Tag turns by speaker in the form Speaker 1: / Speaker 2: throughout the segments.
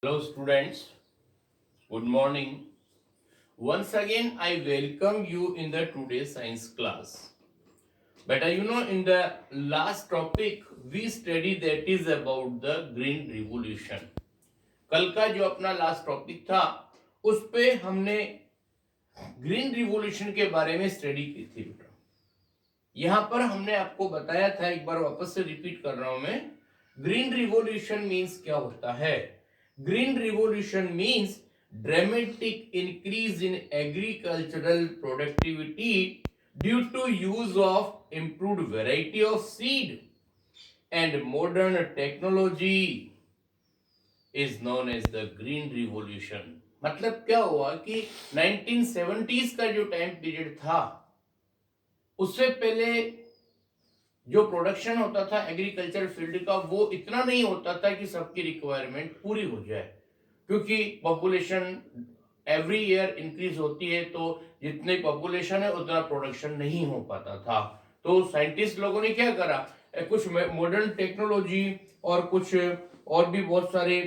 Speaker 1: Hello students, good morning. Once again I welcome you in the today's science class. But in the last topic we studied that is about the green revolution. कल का जो अपना last topic था उस पे हमने green revolution के बारे में स्टडी की थी बेटा। यहाँ पर हमने आपको बताया था, एक बार वापस से रिपीट कर रहा हूं मैं, ग्रीन रिवॉल्यूशन मीन्स क्या होता है। Green revolution means dramatic increase in agricultural productivity due to use of improved variety of seed and modern technology is known as the green revolution। मतलब क्या हुआ कि 1970s का जो टाइम पीरियड था उससे पहले जो प्रोडक्शन होता था एग्रीकल्चर फील्ड का वो इतना नहीं होता था कि सबकी रिक्वायरमेंट पूरी हो जाए, क्योंकि पॉपुलेशन एवरी ईयर इंक्रीज होती है तो जितनी पॉपुलेशन है उतना प्रोडक्शन नहीं हो पाता था। तो साइंटिस्ट लोगों ने क्या करा, कुछ मॉडर्न टेक्नोलॉजी और कुछ और भी बहुत सारे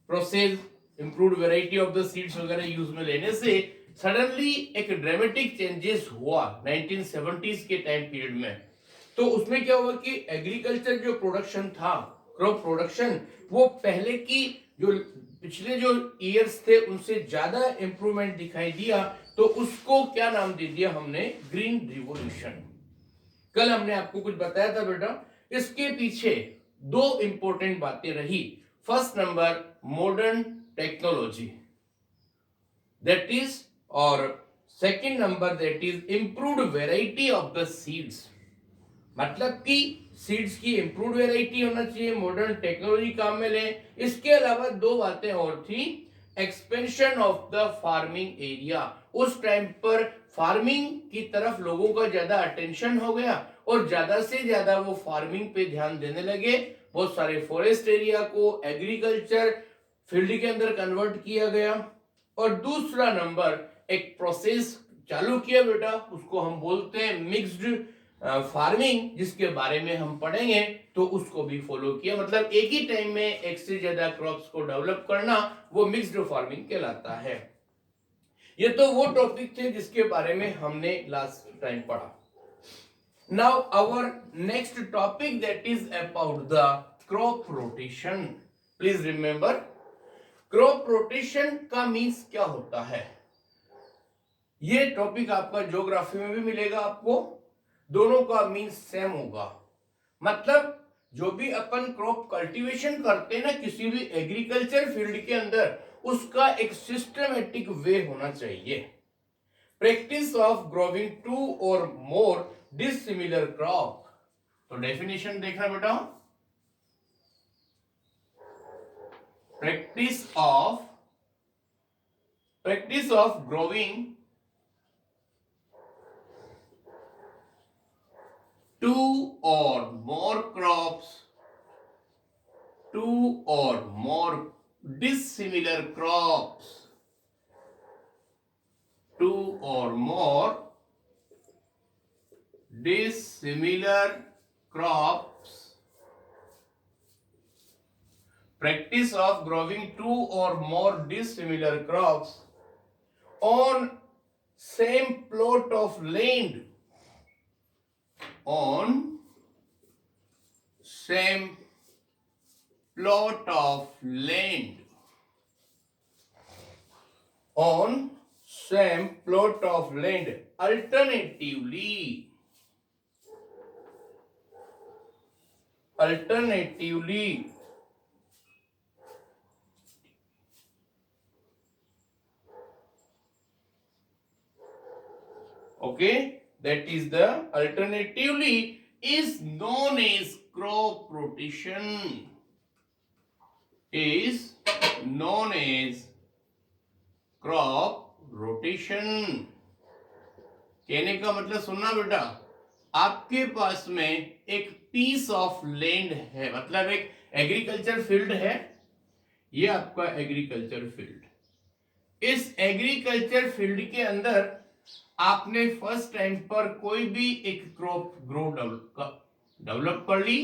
Speaker 1: process, improved variety of the seeds वगैरह यूज में लेने से सडनली एक ड्रामेटिक चेंजेस हुआ 1970s के टाइम पीरियड में। तो उसमें क्या हुआ कि एग्रीकल्चर जो प्रोडक्शन था, क्रॉप प्रोडक्शन, वो पहले की जो पिछले जो ईयर्स थे उनसे ज्यादा इंप्रूवमेंट दिखाई दिया। तो उसको क्या नाम दे दिया हमने, ग्रीन रिवॉल्यूशन। कल हमने आपको कुछ बताया था बेटा, इसके पीछे दो इंपॉर्टेंट बातें रही। First number modern technology, that is, और second number that is improved variety of the seeds. मतलब कि सीड्स की इंप्रूव्ड वेराइटी होना चाहिए, मॉडर्न टेक्नोलॉजी काम में ले। इसके अलावा दो बातें और थी, expansion of the farming area. उस टाइम पर फार्मिंग की तरफ लोगों का ज्यादा अटेंशन हो गया और ज्यादा से ज्यादा वो फार्मिंग पे ध्यान देने लगे। बहुत सारे फॉरेस्ट एरिया को एग्रीकल्चर फील्ड के अंदर कन्वर्ट किया गया। और दूसरा नंबर, एक प्रोसेस चालू किया बेटा, उसको हम बोलते हैं मिक्स्ड फार्मिंग, जिसके बारे में हम पढ़ेंगे। तो उसको भी फॉलो किया, मतलब एक ही टाइम में एक से ज्यादा क्रॉप्स को डेवलप करना, वो मिक्स्ड फार्मिंग कहलाता है। ये तो वो टॉपिक थे जिसके बारे में हमने लास्ट टाइम पढ़ा। Now our next topic that is about the crop rotation. Please remember, crop rotation का मीन्स क्या होता है। ये टॉपिक आपका ज्योग्राफी में भी मिलेगा आपको, दोनों का मीन्स सेम होगा। मतलब जो भी अपन क्रॉप कल्टीवेशन करते हैं ना किसी भी एग्रीकल्चर फील्ड के अंदर, उसका एक सिस्टमेटिक वे होना चाहिए। प्रैक्टिस ऑफ ग्रोविंग टू और मोर डिसिमिलर क्रॉप। तो डेफिनेशन देखना बेटा, practice of growing two or more crops, two or more dissimilar crops, two or more dissimilar crops. Practice of growing two or more dissimilar crops on same plot of land, on same plot of land, on same plot of land, alternatively, okay, that is the alternatively is known as crop rotation, is known as crop rotation। कहने का मतलब सुनना बेटा, आपके पास में एक piece of land है, मतलब एक एग्रीकल्चर फील्ड है, ये आपका एग्रीकल्चर फील्ड। इस एग्रीकल्चर फील्ड के अंदर आपने फर्स्ट टाइम पर कोई भी एक क्रॉप डेवलप कर ली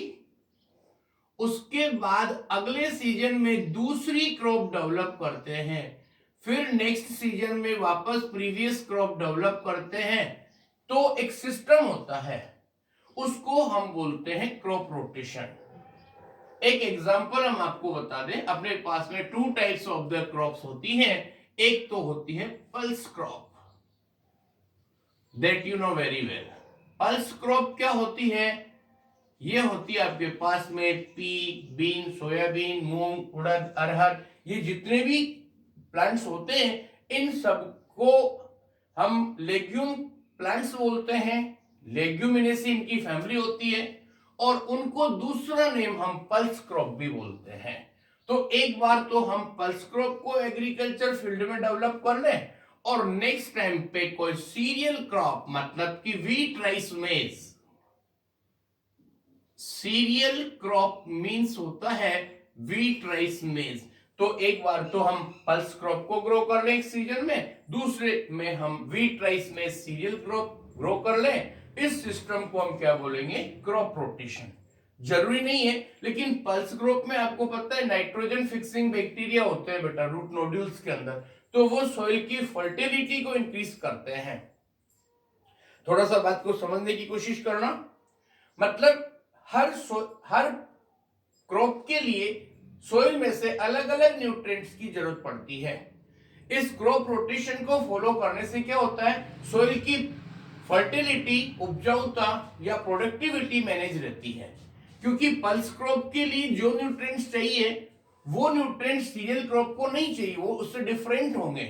Speaker 1: उसके बाद अगले सीजन में दूसरी क्रॉप डेवलप करते हैं, फिर नेक्स्ट सीजन में वापस प्रीवियस क्रॉप डेवलप करते हैं, तो एक सिस्टम होता है, उसको हम बोलते हैं क्रॉप रोटेशन। एक एग्जांपल हम आपको बता दें, अपने पास में two types of the crops होती हैं। एक तो होती है pulse crop, that you know very well. Pulse crop क्या होती है? ये होती है आपके पास में पी, बीन, सोयाबीन, मूंग, उड़द, अरहर, ये जितने भी प्लांट्स होते हैं, इन सबको हम लेग्यूम प्लांट्स बोलते हैं। लेग्यूमिनेसी इनकी फैमिली होती है, और उनको दूसरा नेम हम पल्स क्रॉप भी बोलते हैं। तो एक बार तो हम पल्स क्रॉप को एग्रीकल्चर फील्ड में डेवलप कर लें, और नेक्स्ट टाइम पे कोई सीरियल क्रॉप, मतलब कि व्हीट, राइस, मेज। सीरियल क्रॉप मींस होता है व्हीट, राइस, मेज। तो एक बार तो हम पल्स क्रॉप को ग्रो कर लें एक सीजन में, दूसरे में हम व्हीट, राइस, मेज, सीरियल क्रॉप ग्रो कर लें। इस सिस्टम को हम क्या बोलेंगे? Crop rotation. जरूरी नहीं है, लेकिन पल्स क्रॉप में आपको पता है नाइट्रोजन फिक्सिंग बैक्टीरिया होते हैं बेटा रूट नोड्यूल्स के अंदर, तो वो सॉइल की फर्टिलिटी को इंक्रीज करते हैं। थोड़ा सा बात को समझने की कोशिश करना, मतलब हर क्रॉप के लिए सोइल में से अलग अलग न्यूट्रिएंट्स की जरूरत पड़ती है। इस क्रॉप रोटेशन को फॉलो करने से क्या होता है? सोइल की फर्टिलिटी, उपजाऊता या प्रोडक्टिविटी मैनेज रहती है, क्योंकि पल्स क्रॉप के लिए जो न्यूट्रिएंट्स चाहिए वो न्यूट्रिएंट्स सीरियल क्रॉप को नहीं चाहिए, वो उससे डिफरेंट होंगे।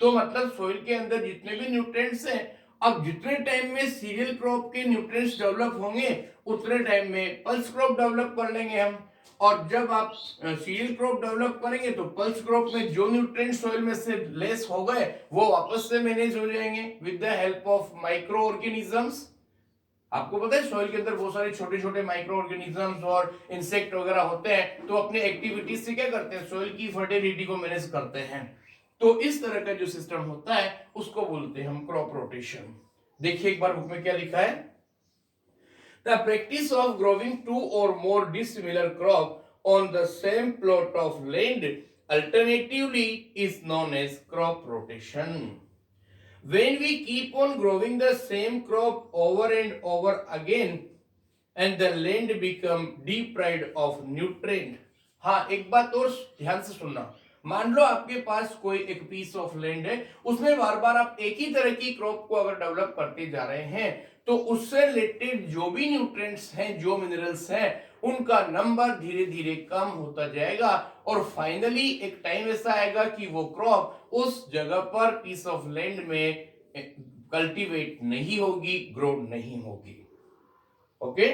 Speaker 1: तो मतलब सोइल के अंदर जितने भी न्यूट्रिएंट्स हैं, अब जितने टाइम में सीरियल क्रॉप के न्यूट्रिएंट्स डेवलप होंगे, उतने टाइम में पल्स क्रॉप डेवलप कर लेंगे हम। और जब आप सीरियल क्रॉप डेवलप करेंगे तो पल्स क्रॉप में जो न्यूट्रिएंट्स सोइल में से लेस हो गए वो वापस से मैनेज हो जाएंगे with the help of micro organisms. आपको पता है सॉइल के अंदर बहुत सारे छोटे छोटे माइक्रो ऑर्गेनिजम्स और इंसेक्ट वगैरह होते हैं, तो अपने एक्टिविटीज से क्या करते हैं? सॉइल की फर्टिलिटी को मैनेज करते हैं। तो इस तरह का जो सिस्टम होता है उसको बोलते हैं हम क्रॉप रोटेशन। देखिए एक बार बुक में क्या लिखा है, the practice of growing two और more dissimilar crop on the same plot of land alternatively is known as crop rotation. When we keep on growing the same crop over and over again and the land become deprived of nutrient। हाँ, एक बात और ध्यान से सुनना, मान लो आपके पास कोई एक पीस ऑफ लैंड है, उसमें बार बार आप एक ही तरह की क्रॉप को अगर डेवलप करते जा रहे हैं, तो उससे रिलेटेड जो भी न्यूट्रिएंट्स हैं, जो मिनरल्स हैं, उनका नंबर धीरे धीरे कम होता जाएगा, और फाइनली एक टाइम ऐसा आएगा कि वो क्रॉप उस जगह पर पीस ऑफ लैंड में कल्टीवेट नहीं होगी, ग्रो नहीं होगी। Okay,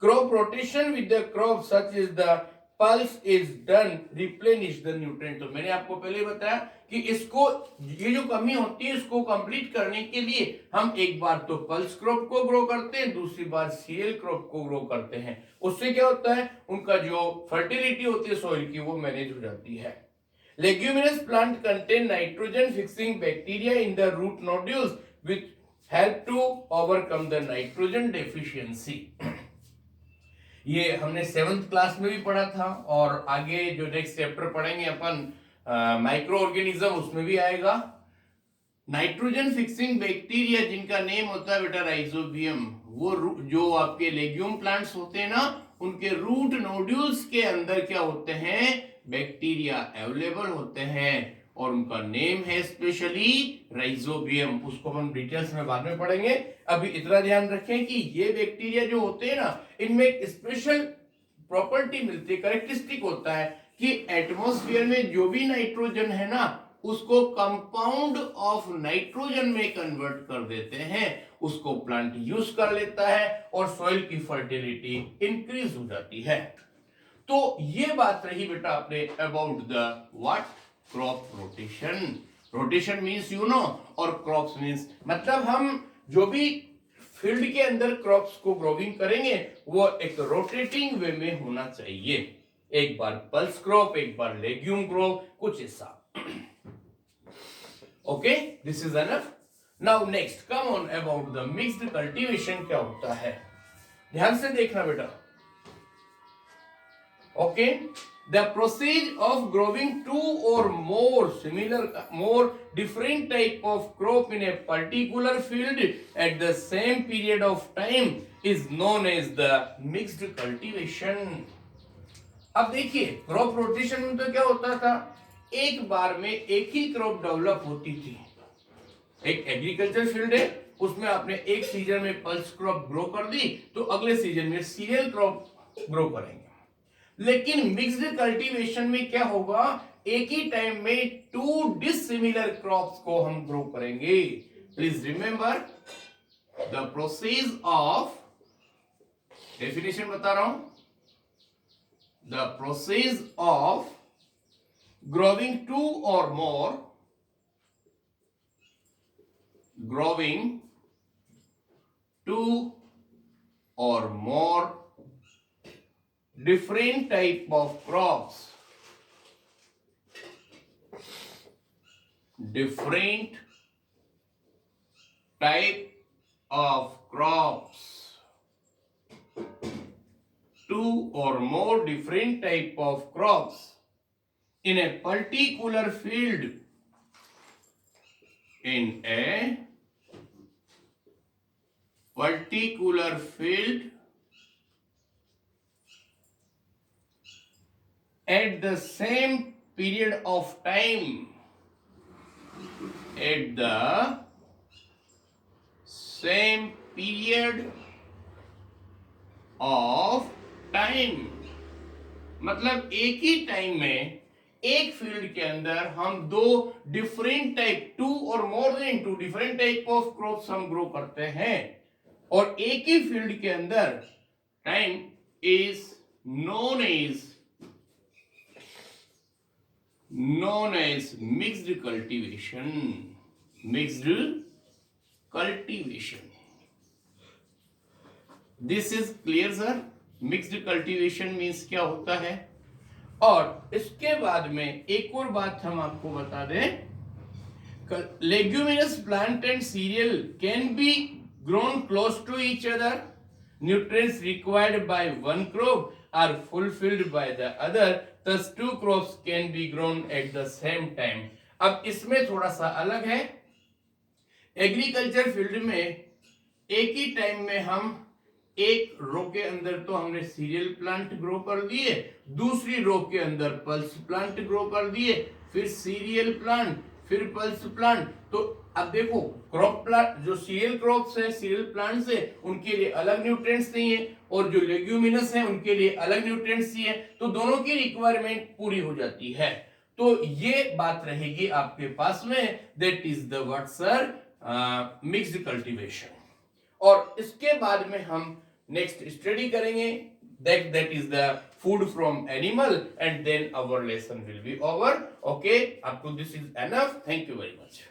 Speaker 1: crop rotation with the crop such is the pulse is done replenish the nutrient। तो मैंने आपको पहले बताया कि इसको, ये जो कमी होती है इसको कंप्लीट करने के लिए हम एक बार तो पल्स क्रॉप को ग्रो करते हैं, दूसरी बार सीरियल क्रॉप को ग्रो करते हैं। उससे क्या होता है? उनका जो फर्टिलिटी होती है सॉइल की वो मैनेज हो जाती है। Leguminous plant contain nitrogen fixing bacteria in the root nodules which help to overcome the nitrogen deficiency। ये हमने 7th क्लास में भी पढ़ा था, और आगे जो नेक्स्ट चैप्टर पढ़ेंगे अपन माइक्रो ऑर्गेनिज्म, उसमें भी आएगा। नाइट्रोजन फिक्सिंग बैक्टीरिया जिनका नेम होता है बेटा राइजोबियम, वो जो आपके लेग्यूम प्लांट्स होते हैं ना, उनके रूट नोड्यूल्स के अंदर क्या होते हैं? बैक्टीरिया अवेलेबल होते हैं, और उनका नेम है स्पेशली राइजोबियम। उसको हम डिटेल्स में बाद में पढ़ेंगे। अभी इतना ध्यान रखें कि ये बैक्टीरिया जो होते हैं ना, इनमें एक स्पेशल प्रॉपर्टी मिलती है, कैरेक्टरिस्टिक होता है कि एटमॉस्फेयर में जो भी नाइट्रोजन है ना, उसको कंपाउंड ऑफ नाइट्रोजन में कन्वर्ट कर देते हैं, उसको प्लांट यूज कर लेता है, और सॉइल की फर्टिलिटी इंक्रीज हो जाती है। तो ये बात रही बेटा अपने about the what? Crop rotation. Rotation means you know, और क्रॉप्स मींस मतलब हम जो भी फील्ड के अंदर क्रॉप्स को ग्रोविंग करेंगे वो एक रोटेटिंग वे में होना चाहिए। एक बार पल्स क्रॉप, एक बार लेग्यूम क्रॉप, कुछ ऐसा। Okay, this is enough. Now next come on about the mixed cultivation. क्या होता है? ध्यान से देखना बेटा। Okay, the process of growing two or more different type of crop in a particular field at the same period of time is known as the mixed cultivation. अब देखिए crop rotation में तो क्या होता था, एक बार में एक ही क्रॉप डेवलप होती थी। एक एग्रीकल्चर फील्ड है, उसमें आपने एक सीजन में पल्स क्रॉप ग्रो कर दी तो अगले सीजन में सीरियल क्रॉप ग्रो करेंगे। लेकिन मिक्स्ड कल्टीवेशन में क्या होगा, एक ही टाइम में टू डिसिमिलर क्रॉप्स को हम ग्रो करेंगे। Please remember the process of, definition बता रहा हूं, the process of growing two or more different type of crops, two or more different type of crops in a particular field at the same period of time, मतलब एक ही time में एक field के अंदर हम दो डिफरेंट टाइप, टू और more than two different type of crops हम ग्रो करते हैं, और एक ही फील्ड के अंदर time is known as mixed cultivation. This is clear sir? Mixed cultivation means क्या होता है। और इसके बाद में एक और बात हम आपको बता दें, leguminous plant and cereal can be grown close to each other, nutrients required by one crop are fulfilled by the other, thus two crops can be grown at the same time. अब इसमें थोड़ा सा अलग है, agriculture field में एक ही time में हम एक रो के अंदर तो हमने सीरियल प्लांट ग्रो कर दिए, दूसरी रो के अंदर पल्स प्लांट ग्रो कर दिए, फिर सीरियल प्लांट, फिर पल्स प्लांट। तो अब देखो क्रॉप प्लांट जो सीरियल क्रॉप्स है, सीरियल प्लांट्स है, उनके लिए अलग न्यूट्रिएंट्स चाहिए, और जो लेग्यूमिनस है उनके लिए अलग न्यूट्रिएंट्स चाहिए, तो दोनों की रिक्वायरमेंट पूरी हो जाती है। तो ये बात रहेगी आपके पास में, that is the what sir mixed cultivation. और इसके बाद में हम नेक्स्ट स्टडी करेंगे, that is the food from animal, and then our lesson will be over. Okay, up to this is enough. Thank you very much.